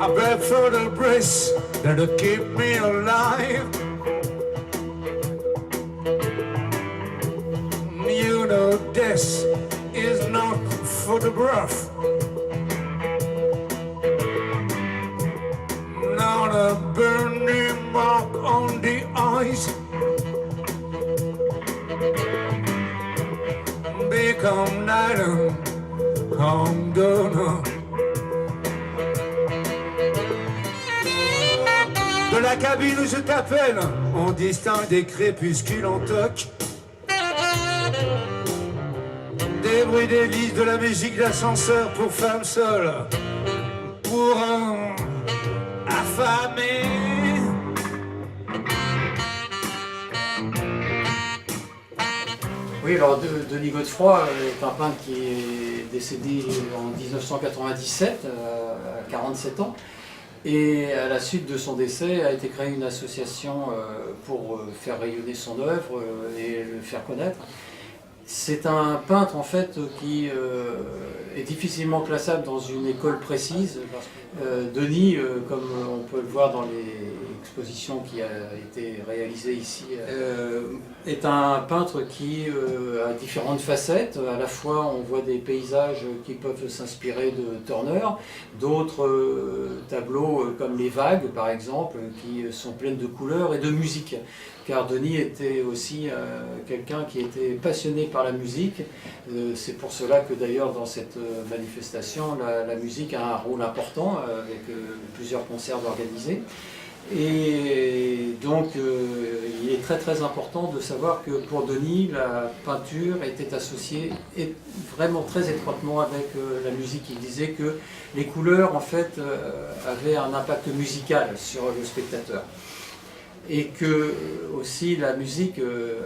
I beg for the breath that'll keep me alive. You know death is not photograph. Not a burning mark on the eyes. Become night and I'm gonna. De la cabine où je t'appelle, on distingue des crépuscules en toc. Des bruits d'hélice, de la musique d'ascenseur pour femmes seules. Pour un affamé. Oui, alors Denis Godefroy est un peintre qui est décédé en 1997, à 47 ans. Et à la suite de son décès a été créée une association pour faire rayonner son œuvre et le faire connaître. C'est un peintre en fait qui est difficilement classable dans une école précise. Denis, comme on peut le voir dans l'exposition qui a été réalisée ici, est un peintre qui a différentes facettes. À la fois on voit des paysages qui peuvent s'inspirer de Turner, d'autres tableaux comme les vagues par exemple, qui sont pleines de couleurs et de musique. Car Denis était aussi quelqu'un qui était passionné par la musique. C'est pour cela que d'ailleurs dans cette manifestation, la musique a un rôle important avec plusieurs concerts organisés. Et donc il est très très important de savoir que pour Denis, la peinture était associée vraiment très étroitement avec la musique. Il disait que les couleurs en fait avaient un impact musical sur le spectateur. Et que aussi la musique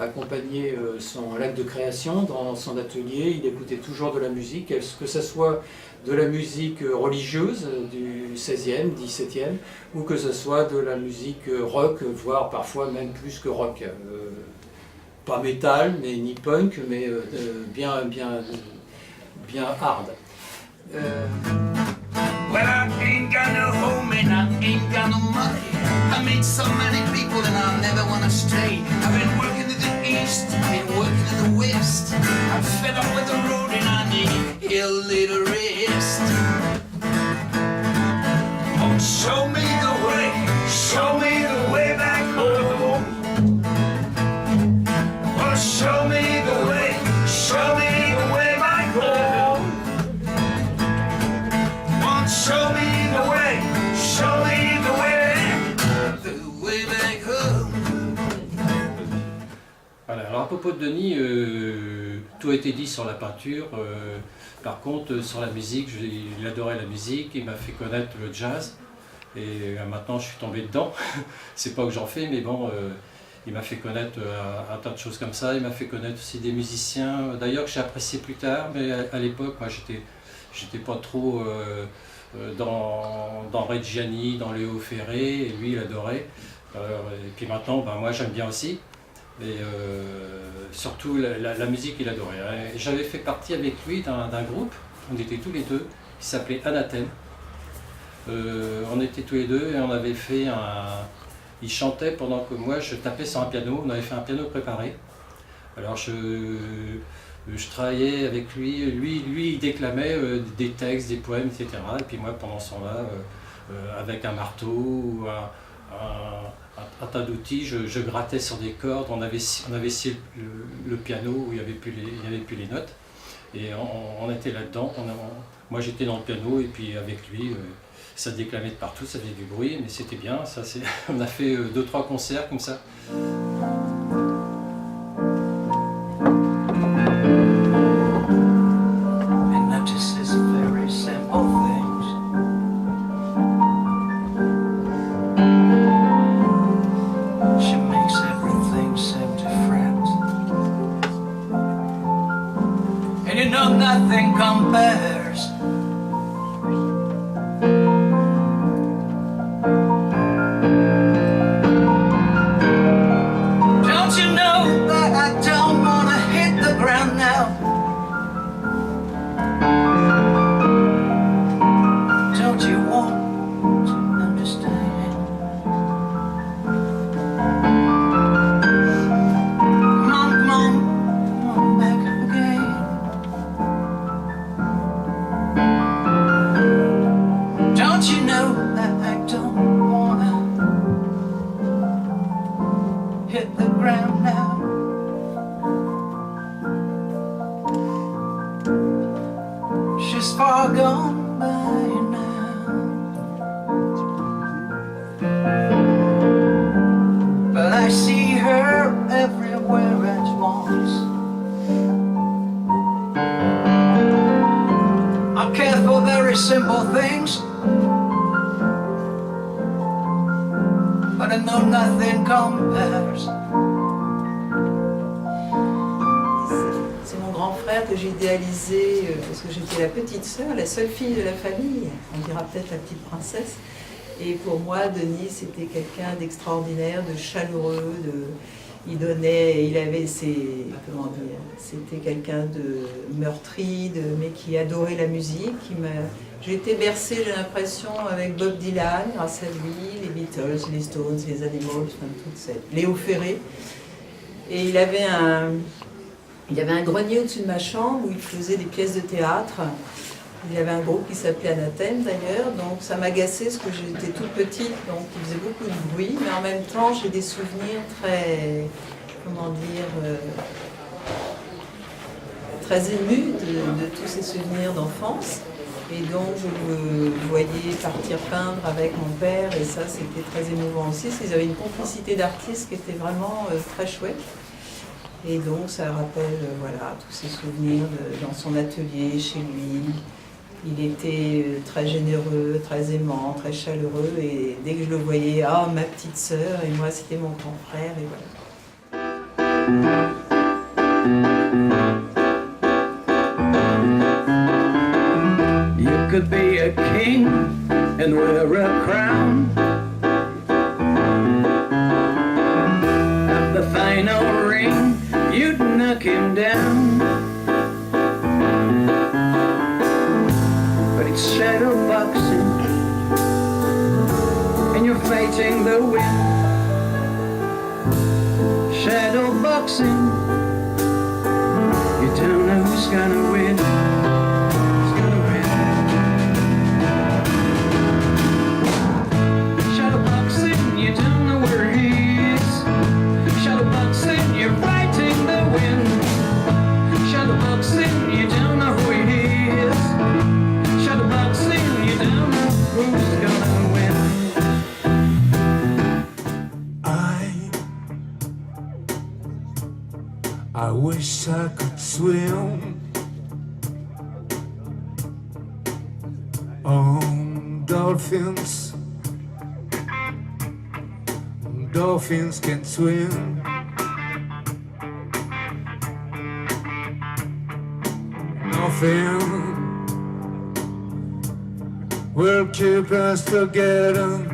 accompagnait son acte de création dans son atelier. Il écoutait toujours de la musique, que ce soit de la musique religieuse du 16e, 17e, ou que ce soit de la musique rock, voire parfois même plus que rock. Pas métal, mais ni punk, mais bien hard. Well, I ain't got no home and I ain't got no money. I meet so many people and I never wanna stay. I've been working in the east, been working in the west. I'm fed up with the road and I need a little rest. Oh, show me the way back home. Oh, show me the way back home. Show me the way back home. Voilà, alors à propos de Denis, tout a été dit sur la peinture. Par contre, sur la musique, il adorait la musique, il m'a fait connaître le jazz. Et maintenant, je suis tombé dedans. C'est pas que j'en fais, mais bon, il m'a fait connaître un tas de choses comme ça. Il m'a fait connaître aussi des musiciens, d'ailleurs que j'ai apprécié plus tard, mais à l'époque, moi, j'étais pas trop dans Reggiani, dans Léo Ferré, et lui il adorait. Et puis maintenant, moi j'aime bien aussi, et surtout la musique il adorait. J'avais fait partie avec lui d'un groupe, on était tous les deux, qui s'appelait Anathème. On était tous les deux et on avait fait il chantait pendant que moi je tapais sur un piano, on avait fait un piano préparé. Alors je travaillais avec lui, lui il déclamait des textes, des poèmes, etc. Et puis moi pendant ce temps-là, avec un marteau ou un tas d'outils, je grattais sur des cordes, on avait scié le piano où il n'y avait plus les notes. Et on était là-dedans, moi j'étais dans le piano et puis avec lui, ça déclamait de partout, ça faisait du bruit, mais c'était bien, on a fait 2-3 concerts comme ça. Nothing compares. Don't you know that I don't wanna hit the ground now? Don't you want to far gone by now, but I see her everywhere at once. I care for very simple things, but I know nothing compares. C'est mon grand frère que j'ai idéalisé parce que j'étais la petite sœur, la seule fille de la famille, on dira peut-être la petite princesse. Et pour moi, Denis, c'était quelqu'un d'extraordinaire, de chaleureux, il avait ses, comment dire, c'était quelqu'un de meurtri, mais qui adorait la musique. J'ai été bercée, j'ai l'impression, avec Bob Dylan, grâce à lui, les Beatles, les Stones, les Animals, enfin, Léo Ferré. Et il avait un grenier au-dessus de ma chambre où il faisait des pièces de théâtre. Il y avait un groupe qui s'appelait Anathème d'ailleurs, donc ça m'agaçait parce que j'étais toute petite, donc il faisait beaucoup de bruit, mais en même temps j'ai des souvenirs très, comment dire, très émus de tous ces souvenirs d'enfance. Et donc je le voyais partir peindre avec mon père, et ça c'était très émouvant aussi. Ils avaient une complicité d'artistes qui était vraiment très chouette. Et donc ça rappelle voilà, tous ces souvenirs dans son atelier, chez lui. Il était très généreux, très aimant, très chaleureux, et dès que je le voyais, ah, ma petite sœur, et moi c'était mon grand frère, et voilà. You could be a king and wear a crown, at the final ring you'd knock him down. But it's shadow boxing and you're fighting the wind. Shadow boxing, you don't know who's gonna win. Who's gonna win? Shadow boxing, you don't know where he is. Shadow boxing, you're fighting the wind. Shadow boxing, you don't know who he is. Shadow boxing, you don't know who's gonna win. I wish I could swim on dolphins. Dolphins can swim. Nothing will keep us together.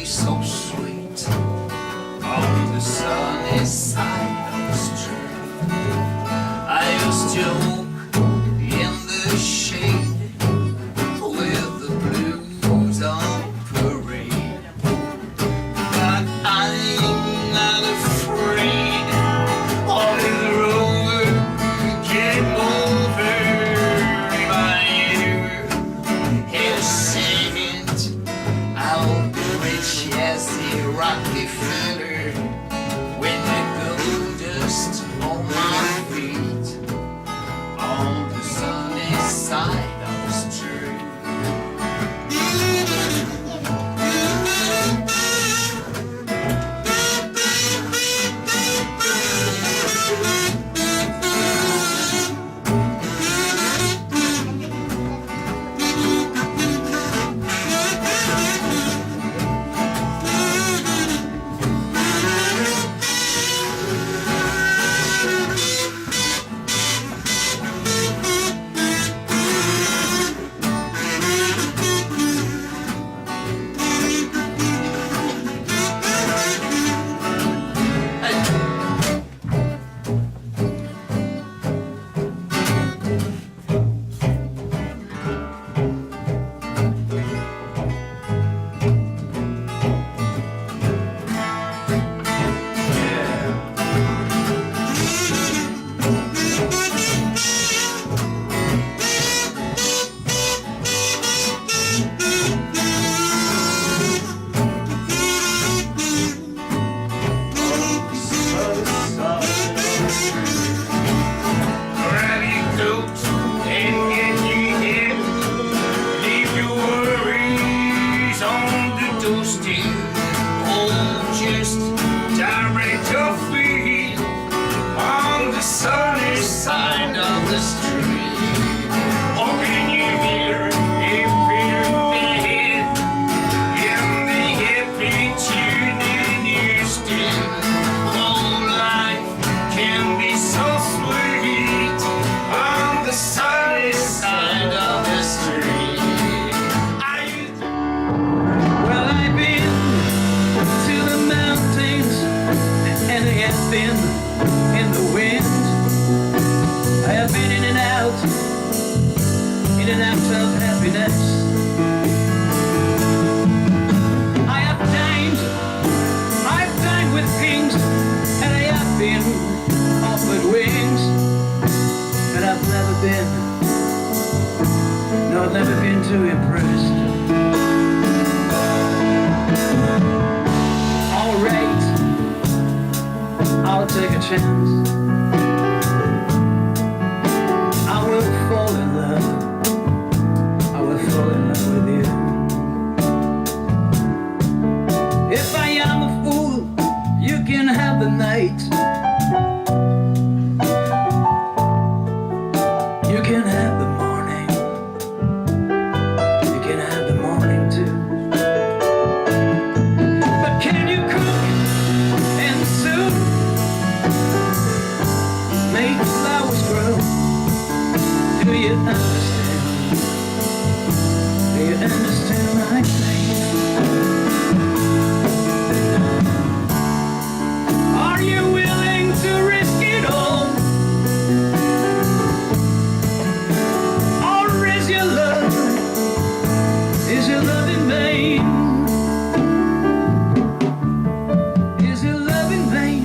so sweet on the sunny side of the street. I used to walk in the shade with the blues on parade, but I'm not afraid of the road came over my ear. He said I'll be rich as the Rockefeller with the gold dust on my feet on the sunny side of the street. Grab your coat and get your head. Leave your worries on the doorstep. Oh, just direct your feet on the sunny side of the street. Or can you hear a bitter bed in the happy tune in your step? Oh, life can be so sweet on the sunny side of the street. Well, I've been to the mountains and I have been in the wind. I have been in and out of happiness. I've dined with kings, and I have been offered wings, but I've never been, no, I've never been too impressed. All right, I'll take a chance. I will fall in love. I will fall in love with you. If I am a fool, you can have the night. You can have the morning. You can have the morning too. But can you cook and soup? Make flowers grow. Do you understand? Do you understand my pain? Are you willing to risk it all? Or is your love in vain? Is your love in vain?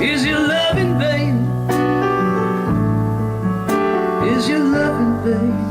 Is your love in vain? Is your love in vain?